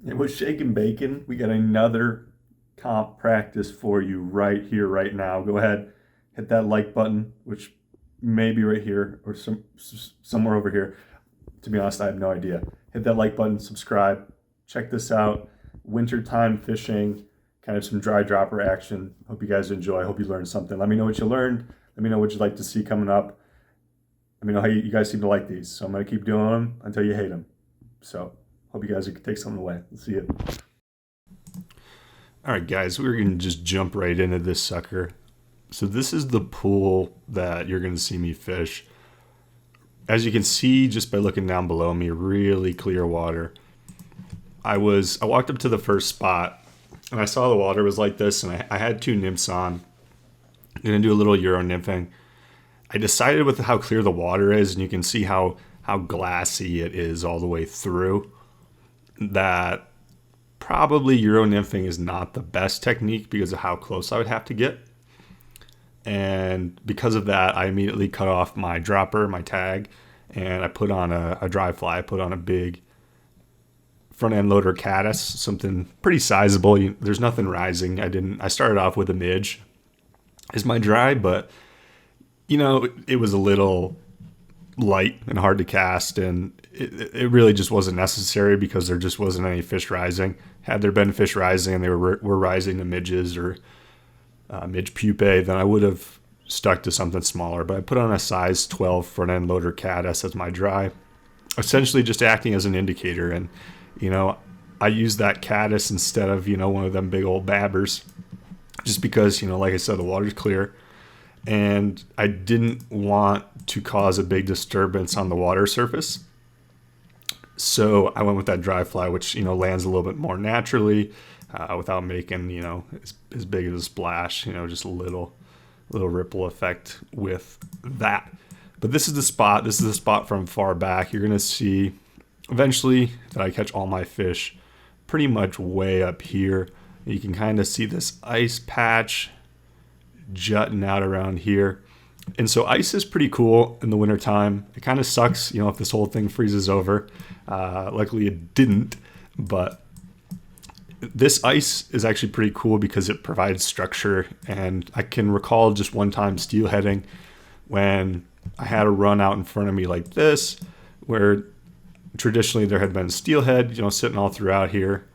And with Shake and Bacon, we got another comp practice for you right here, right now. Go ahead, hit that like button, which may be right here or somewhere over here. To be honest, I have no idea. Hit that like button, subscribe, check this out. Wintertime fishing, kind of some dry dropper action. Hope you guys enjoy. Hope you learned something. Let me know what you learned. Let me know what you'd like to see coming up. Let me know how you guys seem to like these. So I'm going to keep doing them until you hate them. So hope you guys can take something away. Let's see you. All right, guys, we're going to just jump right into this sucker. So this is the pool that you're going to see me fish. As you can see just by looking down below me, really clear water. I walked up to the first spot and I saw the water was like this, and I had two nymphs on. I'm going to do a little Euro nymphing. I decided with how clear the water is, and you can see how glassy it is all the way through, that probably Euro nymphing is not the best technique because of how close I would have to get. And because of that, I immediately cut off my dropper, my tag, and I put on a dry fly. I put on a big front end loader caddis, something pretty sizable. There's nothing rising. I started off with a midge as my dry, but it was a little light and hard to cast, and it really just wasn't necessary because there just wasn't any fish rising. Had there been fish rising and they were rising to midges or midge pupae, then I would have stuck to something smaller. But I put on a size 12 front end loader caddis as my dry, essentially just acting as an indicator. And I use that caddis instead of one of them big old babbers, just because like I said, the water's clear, and I didn't want to cause a big disturbance on the water surface. So I went with that dry fly, which lands a little bit more naturally, without making as big of a splash. Just a little ripple effect with that. But this is the spot. This is the spot from far back. You're gonna see eventually that I catch all my fish pretty much way up here. You can kind of see this ice patch jutting out around here. And so ice is pretty cool in the wintertime. It kind of sucks, if this whole thing freezes over. Luckily it didn't, but this ice is actually pretty cool because it provides structure. And I can recall just one time steelheading when I had a run out in front of me like this, where traditionally there had been steelhead, sitting all throughout here,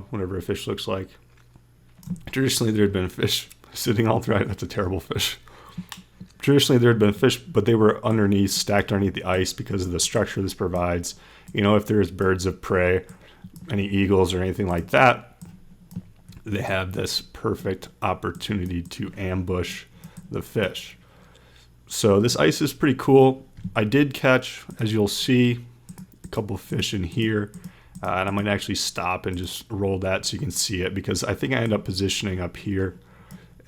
whatever a fish looks like. Traditionally there had been fish sitting all throughout. That's a terrible fish. Traditionally there had been fish, but they were stacked underneath the ice because of the structure this provides. If there's birds of prey, any eagles or anything like that, they have this perfect opportunity to ambush the fish. So this ice is pretty cool. I did catch, as you'll see, a couple of fish in here, and I might actually stop and just roll that so you can see it, because I think I end up positioning up here,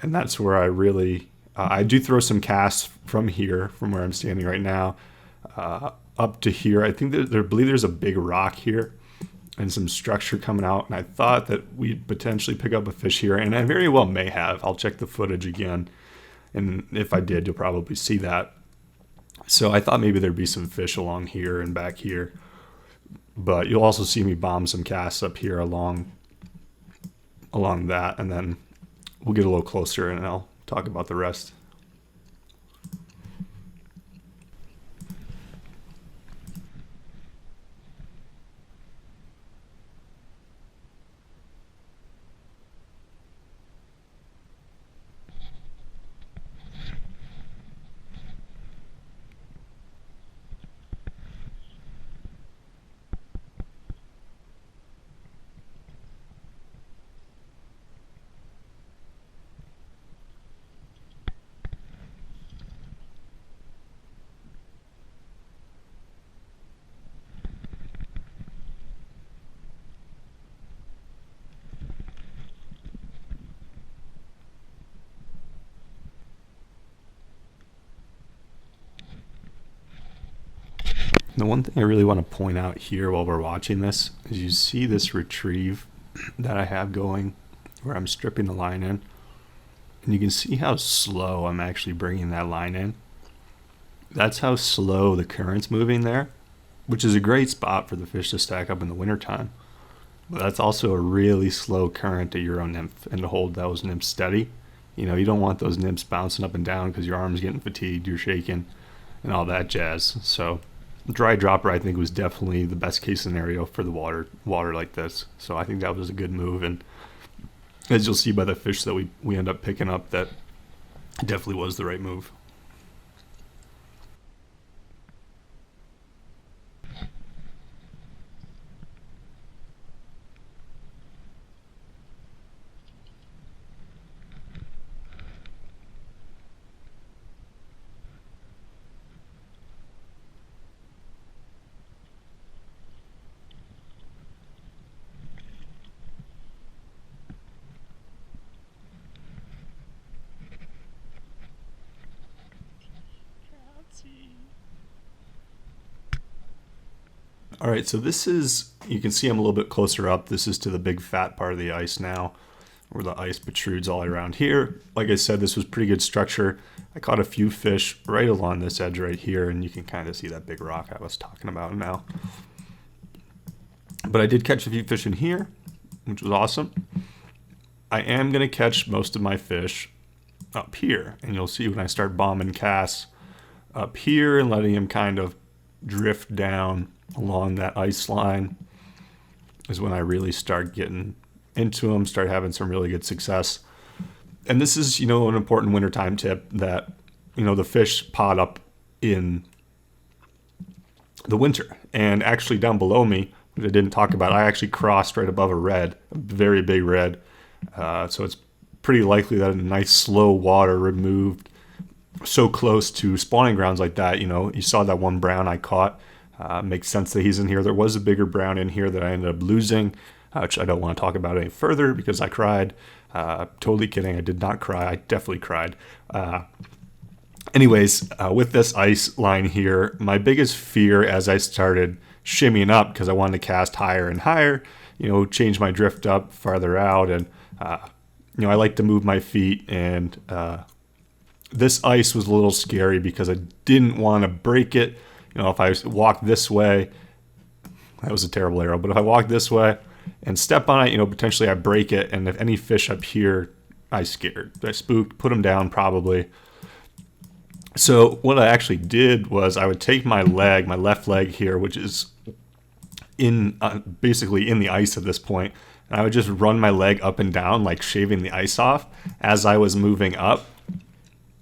and that's where I really I do throw some casts from here, from where I'm standing right now, up to here. I think I believe there's a big rock here and some structure coming out, and I thought that we'd potentially pick up a fish here, and I very well may have. I'll check the footage again, and if I did, you'll probably see that. So I thought maybe there'd be some fish along here and back here, but you'll also see me bomb some casts up here along that, and then we'll get a little closer and I'll talk about the rest. The one thing I really want to point out here while we're watching this is you see this retrieve that I have going where I'm stripping the line in, and you can see how slow I'm actually bringing that line in. That's how slow the current's moving there, which is a great spot for the fish to stack up in the wintertime. But that's also a really slow current to Euro nymph, and to hold those nymphs steady. You know, you don't want those nymphs bouncing up and down because your arm's getting fatigued, you're shaking, and all that jazz. So dry dropper, I think, was definitely the best case scenario for the water like this. So I think that was a good move, and as you'll see by the fish that we end up picking up, that definitely was the right move. All right, so this is, you can see I'm a little bit closer up. This is to the big fat part of the ice now, where the ice protrudes all around here. Like I said, this was pretty good structure. I caught a few fish right along this edge right here, and you can kind of see that big rock I was talking about now. But I did catch a few fish in here, which was awesome. I am going to catch most of my fish up here, and you'll see when I start bombing casts up here and letting him kind of drift down along that ice line is when I really start getting into them, start having some really good success. And this is, you know, an important wintertime tip that, you know, the fish pot up in the winter. And actually down below me, which I didn't talk about, I actually crossed right above a red, a very big red. So it's pretty likely that a nice slow water removed so close to spawning grounds like that, you know, you saw that one brown I caught. Makes sense that he's in here. There was a bigger brown in here that I ended up losing, which I don't want to talk about any further because I cried. Totally kidding. I did not cry. I definitely cried. Anyways, with this ice line here, my biggest fear as I started shimmying up, because I wanted to cast higher and higher, you know, change my drift up farther out. And, you know, I like to move my feet, and this ice was a little scary because I didn't want to break it. You know, if I walk this way, that was a terrible arrow, but if I walk this way and step on it, you know, potentially I break it. And if any fish up here, I scared. I spooked, put them down probably. So what I actually did was I would take my leg, my left leg here, which is in basically in the ice at this point, and I would just run my leg up and down, like shaving the ice off as I was moving up,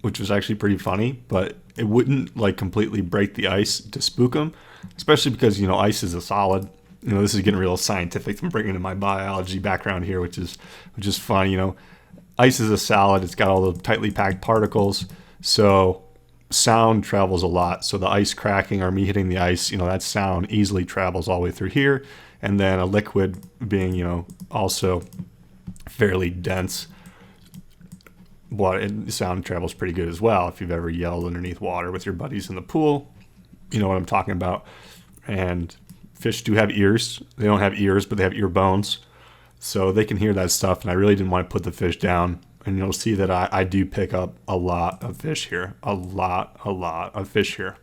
which was actually pretty funny, but it wouldn't like completely break the ice to spook them, especially because, you know, ice is a solid. You know, this is getting real scientific. I'm bringing in my biology background here, which is fun. You know, ice is a solid. It's got all the tightly packed particles, so sound travels a lot. So the ice cracking or me hitting the ice, you know, that sound easily travels all the way through here. And then a liquid being, you know, also fairly dense, sound travels pretty good as well. If you've ever yelled underneath water with your buddies in the pool, you know what I'm talking about. And fish do have ears. They don't have ears, but they have ear bones, so they can hear that stuff. And I really didn't want to put the fish down. And you'll see that I do pick up a lot of fish here, a lot of fish here.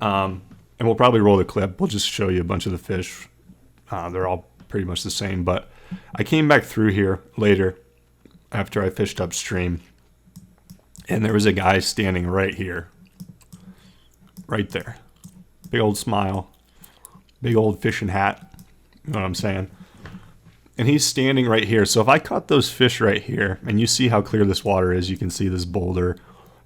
And we'll probably roll the clip. We'll just show you a bunch of the fish. They're all pretty much the same, but I came back through here later after I fished upstream, and there was a guy standing right here, right there. Big old smile, big old fishing hat, you know what I'm saying? And he's standing right here. So if I caught those fish right here, and you see how clear this water is, you can see this boulder,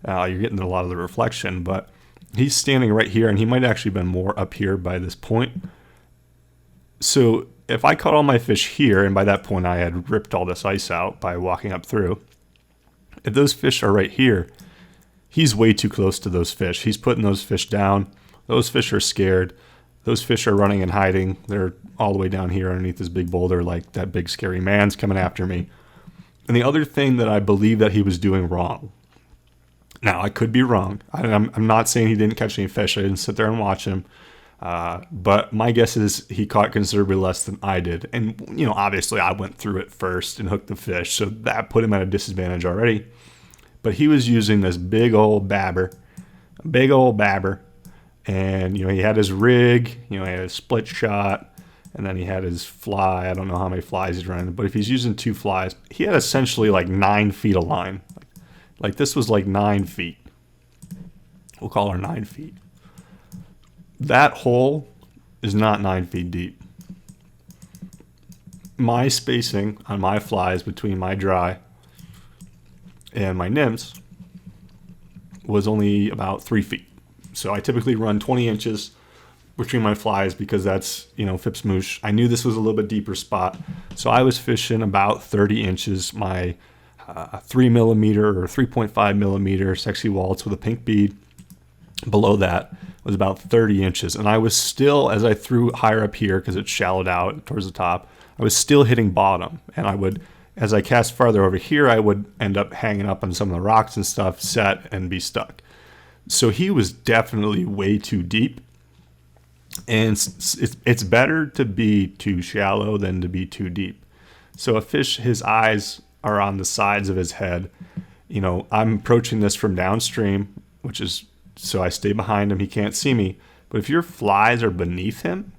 you're getting a lot of the reflection, but he's standing right here, and he might actually been more up here by this point. So if I caught all my fish here, and by that point I had ripped all this ice out by walking up through, if those fish are right here, he's way too close to those fish. He's putting those fish down. Those fish are scared. Those fish are running and hiding. They're all the way down here underneath this big boulder, like that big scary man's coming after me. And the other thing that I believe that he was doing wrong, now I could be wrong. I'm not saying he didn't catch any fish. I didn't sit there and watch him. But my guess is he caught considerably less than I did. And, you know, obviously I went through it first and hooked the fish, so that put him at a disadvantage already. But he was using this big old babber, and, you know, he had his rig, you know, he had a split shot, and then he had his fly. I don't know how many flies he's running, but if he's using 2 flies, he had essentially like 9 feet of line. Like this was like 9 feet. We'll call her 9 feet. That hole is not 9 feet deep. My spacing on my flies between my dry and my nymphs was only about 3 feet. So I typically run 20 inches between my flies because that's, Phipps Moosh. I knew this was a little bit deeper spot. So I was fishing about 30 inches. My 3 millimeter or 3.5 millimeter sexy waltz with a pink bead below that was about 30 inches. And I was still, as I threw higher up here because it shallowed out towards the top, I was still hitting bottom. And I would, as I cast farther over here, I would end up hanging up on some of the rocks and stuff, set, and be stuck. So he was definitely way too deep. And it's better to be too shallow than to be too deep. So a fish, his eyes are on the sides of his head. I'm approaching this from downstream, which is, so I stay behind him. He can't see me. But if your flies are beneath him,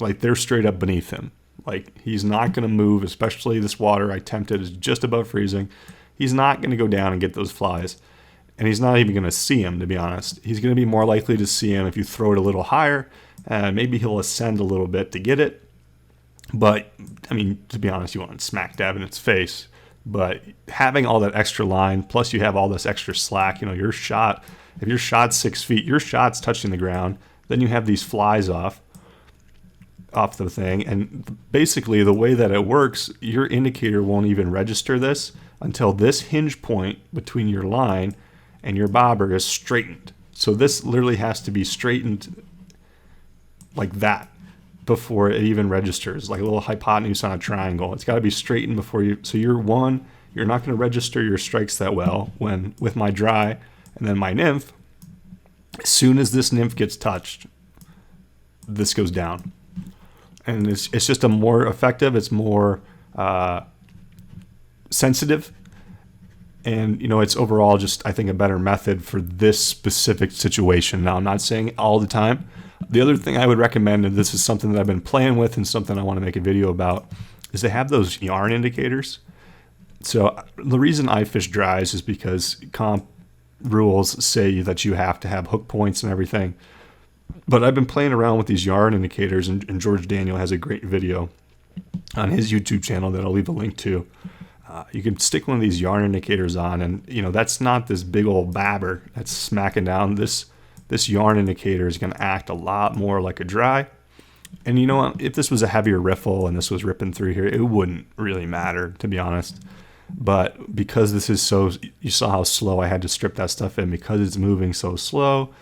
like they're straight up beneath him, like he's not going to move, especially this water I tempted is just above freezing. He's not going to go down and get those flies. And he's not even going to see him, to be honest. He's going to be more likely to see him if you throw it a little higher. Maybe he'll ascend a little bit to get it. But, I mean, to be honest, you want to smack dab in its face. But having all that extra line, plus you have all this extra slack, your shot, if your shot's 6 feet, your shot's touching the ground, then you have these flies off the thing. And basically the way that it works, your indicator won't even register this until this hinge point between your line and your bobber is straightened. So this literally has to be straightened like that before it even registers, like a little hypotenuse on a triangle. It's got to be straightened before you. So you're not going to register your strikes that well when with my dry and then my nymph. As soon as this nymph gets touched, this goes down, and it's just a more effective. It's more sensitive, and it's overall just, I think, a better method for this specific situation. Now, I'm not saying all the time. The other thing I would recommend, and this is something that I've been playing with and something I want to make a video about, is to have those yarn indicators. So the reason I fish dries is because comp rules say that you have to have hook points and everything. But I've been playing around with these yarn indicators, and George Daniel has a great video on his YouTube channel that I'll leave a link to. You can stick one of these yarn indicators on, and that's not this big old babber that's smacking down. This yarn indicator is going to act a lot more like a dry. And if this was a heavier riffle and this was ripping through here, it wouldn't really matter, to be honest. But because this is you saw how slow I had to strip that stuff in, because it's moving so slow,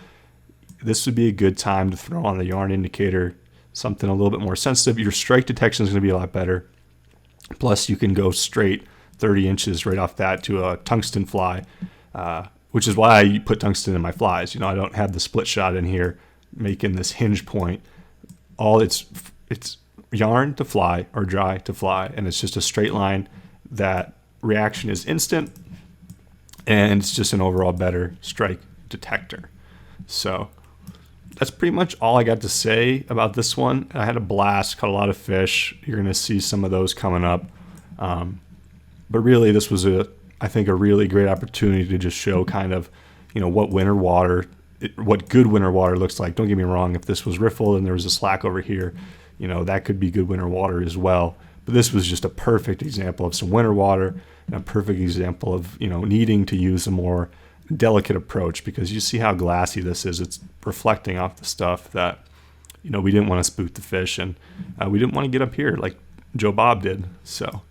this would be a good time to throw on the yarn indicator, something a little bit more sensitive. Your strike detection is going to be a lot better. Plus, you can go straight 30 inches right off that to a tungsten fly, which is why I put tungsten in my flies. I don't have the split shot in here making this hinge point. All it's yarn to fly or dry to fly, and it's just a straight line. That reaction is instant, and it's just an overall better strike detector. So that's pretty much all I got to say about this one. I had a blast, caught a lot of fish. You're going to see some of those coming up. But really, this was I think a really great opportunity to just show kind of, what what good winter water looks like. Don't get me wrong. If this was riffle and there was a slack over here, that could be good winter water as well. But this was just a perfect example of some winter water, and a perfect example of, needing to use a more delicate approach, because you see how glassy this is. It's reflecting off the stuff that, we didn't want to spook the fish, and we didn't want to get up here like Joe Bob did. So